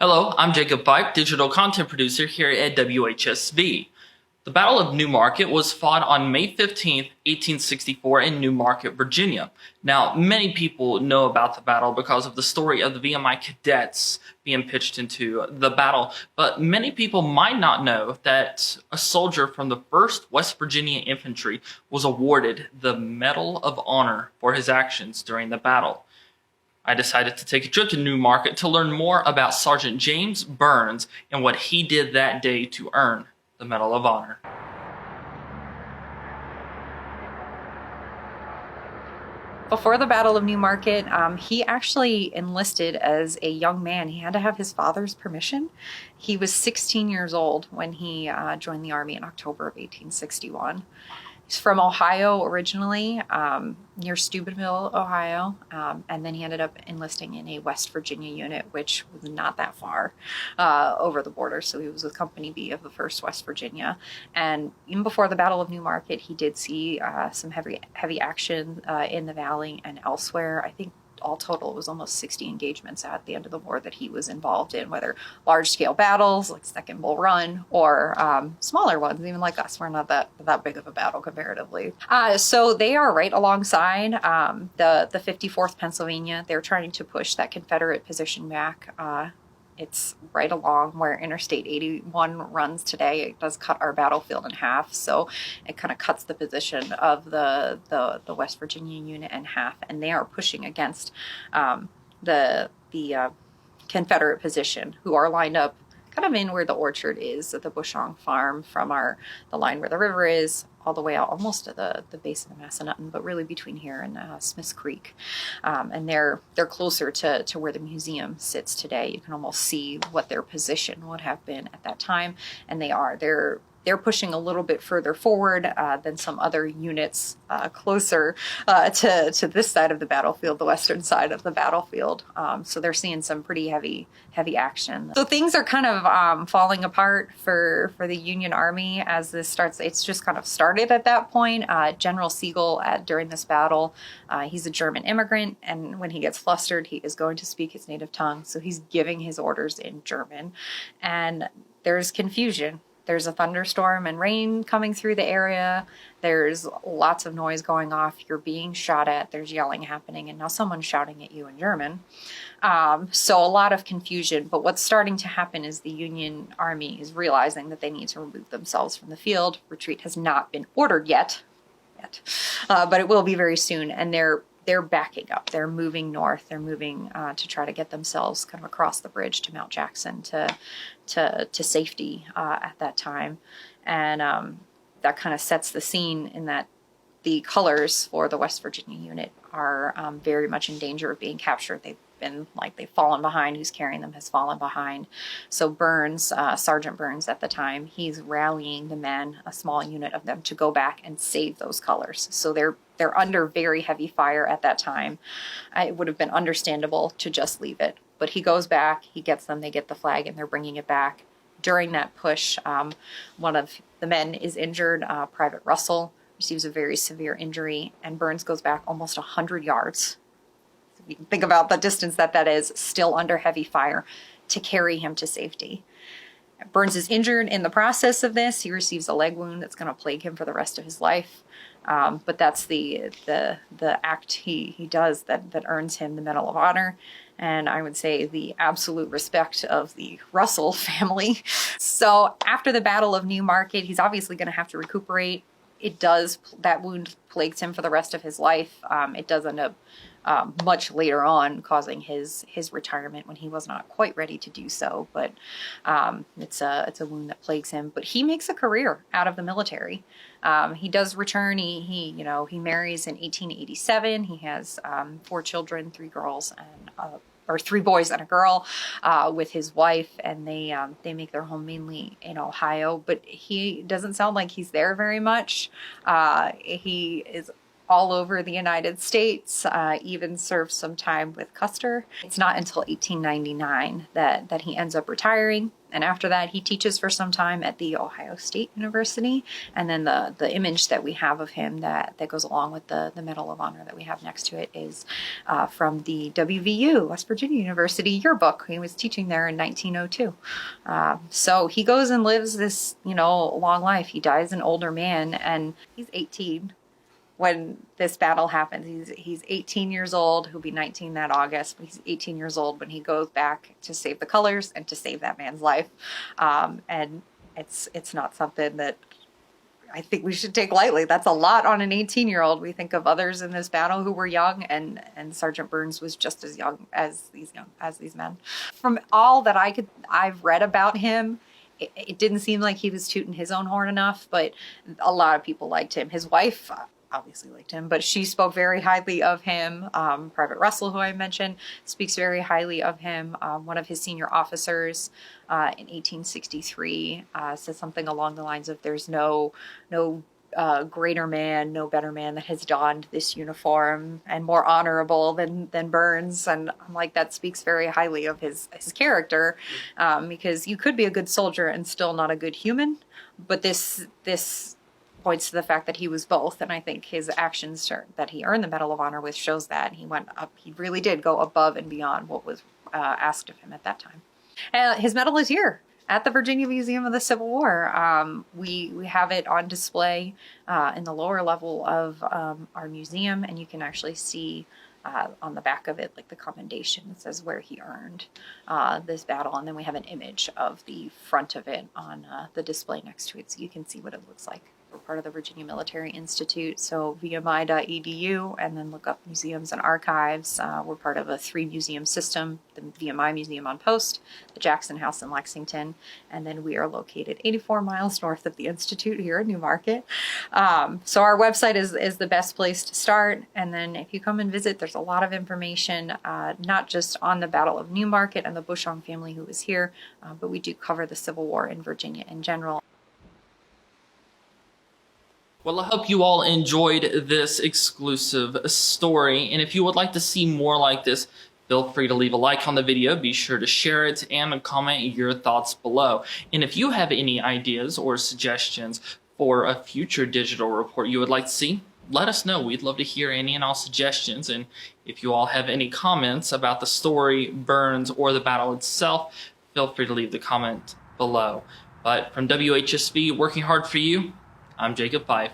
Hello, I'm Jacob Pike, digital content producer here at WHSV. The Battle of Newmarket was fought on May 15th, 1864 in Newmarket, Virginia. Now, many people know about the battle because of the story of the VMI cadets being pitched into the battle, but many people might not know that a soldier from the 1st West Virginia Infantry was awarded the Medal of Honor for his actions during the battle. I decided to take a trip to Newmarket to learn more about Sergeant James Burns and what he did that day to earn the Medal of Honor. Before the Battle of Newmarket, he actually enlisted as a young man. He had to have his father's permission. He was 16 years old when he joined the Army in October of 1861. He's from Ohio originally, near Steubenville, Ohio, and then he ended up enlisting in a West Virginia unit, which was not that far over the border. So he was with Company B of the 1st West Virginia. And even before the Battle of Newmarket, he did see some heavy action in the Valley and elsewhere. I think all total it was almost 60 engagements at the end of the war that he was involved in, whether large-scale battles like Second Bull Run or smaller ones, even like us. We're not that big of a battle comparatively. So they are right alongside the 54th Pennsylvania. They're trying to push that Confederate position back. It's right along where Interstate 81 runs today. It does cut our battlefield in half, so it kind of cuts the position of the West Virginia unit in half, and they are pushing against the Confederate position, who are lined up kind of in where the orchard is at the Bushong Farm, from the line where the river is, all the way out almost to the base of the Massanutten, but really between here and Smith's Creek. And they're closer to where the museum sits today. You can almost see what their position would have been at that time, and they're pushing a little bit further forward than some other units closer to this side of the battlefield, the western side of the battlefield. So they're seeing some pretty heavy action. So things are kind of falling apart for the Union Army as this starts. It's just kind of started at that point. General Sigel, during this battle, he's a German immigrant, and when he gets flustered, he is going to speak his native tongue. So he's giving his orders in German, and there's confusion. There's a thunderstorm and rain coming through the area. There's lots of noise going off. You're being shot at. There's yelling happening. And now someone's shouting at you in German. So a lot of confusion. But what's starting to happen is the Union Army is realizing that they need to remove themselves from the field. Retreat has not been ordered yet. But it will be very soon. And they're backing up. They're moving north. They're moving to try to get themselves kind of across the bridge to Mount Jackson to safety at that time. And that kind of sets the scene in that the colors for the West Virginia unit are very much in danger of being captured. They've fallen behind. Who's carrying them has fallen behind. So Burns, Sergeant Burns at the time, he's rallying the men, a small unit of them, to go back and save those colors. So they're under very heavy fire at that time. It would have been understandable to just leave it. But he goes back, he gets them, they get the flag, and they're bringing it back. During that push, one of the men is injured. Private Russell receives a very severe injury, and Burns goes back almost 100 yards. You can think about the distance that is, still under heavy fire, to carry him to safety. Burns is injured in the process of this. He receives a leg wound that's going to plague him for the rest of his life. But that's the act he does that earns him the Medal of Honor. And I would say the absolute respect of the Russell family. So after the Battle of Newmarket, he's obviously going to have to recuperate. That wound plagues him for the rest of his life. It does end up much later on causing his retirement when he was not quite ready to do so. But it's a wound that plagues him. But he makes a career out of the military. He does return. He marries in 1887. He has 4 children, 3 girls or 3 boys and a girl, with his wife, and they make their home mainly in Ohio. But he doesn't sound like he's there very much. He is all over the United States, even served some time with Custer. It's not until 1899 that he ends up retiring. And after that, he teaches for some time at the Ohio State University. And then the image that we have of him that goes along with the Medal of Honor that we have next to it is from the WVU, West Virginia University yearbook. He was teaching there in 1902. So he goes and lives this, long life. He dies an older man, and he's 18 when this battle happens. He's 18 years old. He'll be 19 that August, but he's 18 years old when he goes back to save the colors and to save that man's life. And it's not something that I think we should take lightly. That's a lot on an 18-year-old. We think of others in this battle who were young, and Sergeant Burns was just as young as these men. From all that I've read about him, it didn't seem like he was tooting his own horn enough, but a lot of people liked him. His wife obviously liked him, but she spoke very highly of him. Private Russell, who I mentioned, speaks very highly of him. One of his senior officers in 1863 said something along the lines of, "There's no greater man, no better man that has donned this uniform and more honorable than Burns." And I'm like, that speaks very highly of his character, because you could be a good soldier and still not a good human. But this points to the fact that he was both, and I think his actions that he earned the Medal of Honor with shows that he went up. He really did go above and beyond what was asked of him at that time. His medal is here at the Virginia Museum of the Civil War. We have it on display in the lower level of our museum, and you can actually see on the back of it, like the commendation. It says where he earned this battle, and then we have an image of the front of it on the display next to it, so you can see what it looks like. We're part of the Virginia Military Institute, so vmi.edu, and then look up museums and archives. We're part of a 3-museum system, the VMI Museum on Post, the Jackson House in Lexington, and then we are located 84 miles north of the Institute here in Newmarket. So our website is the best place to start, and then if you come and visit, there's a lot of information, not just on the Battle of Newmarket and the Bushong family who was here, but we do cover the Civil War in Virginia in general. Well, I hope you all enjoyed this exclusive story, and if you would like to see more like this, feel free to leave a like on the video, be sure to share it, and comment your thoughts below. And if you have any ideas or suggestions for a future digital report you would like to see, let us know. We'd love to hear any and all suggestions, and if you all have any comments about the story, Burns, or the battle itself, feel free to leave the comment below. But from WHSV, working hard for you, I'm Jacob Fife.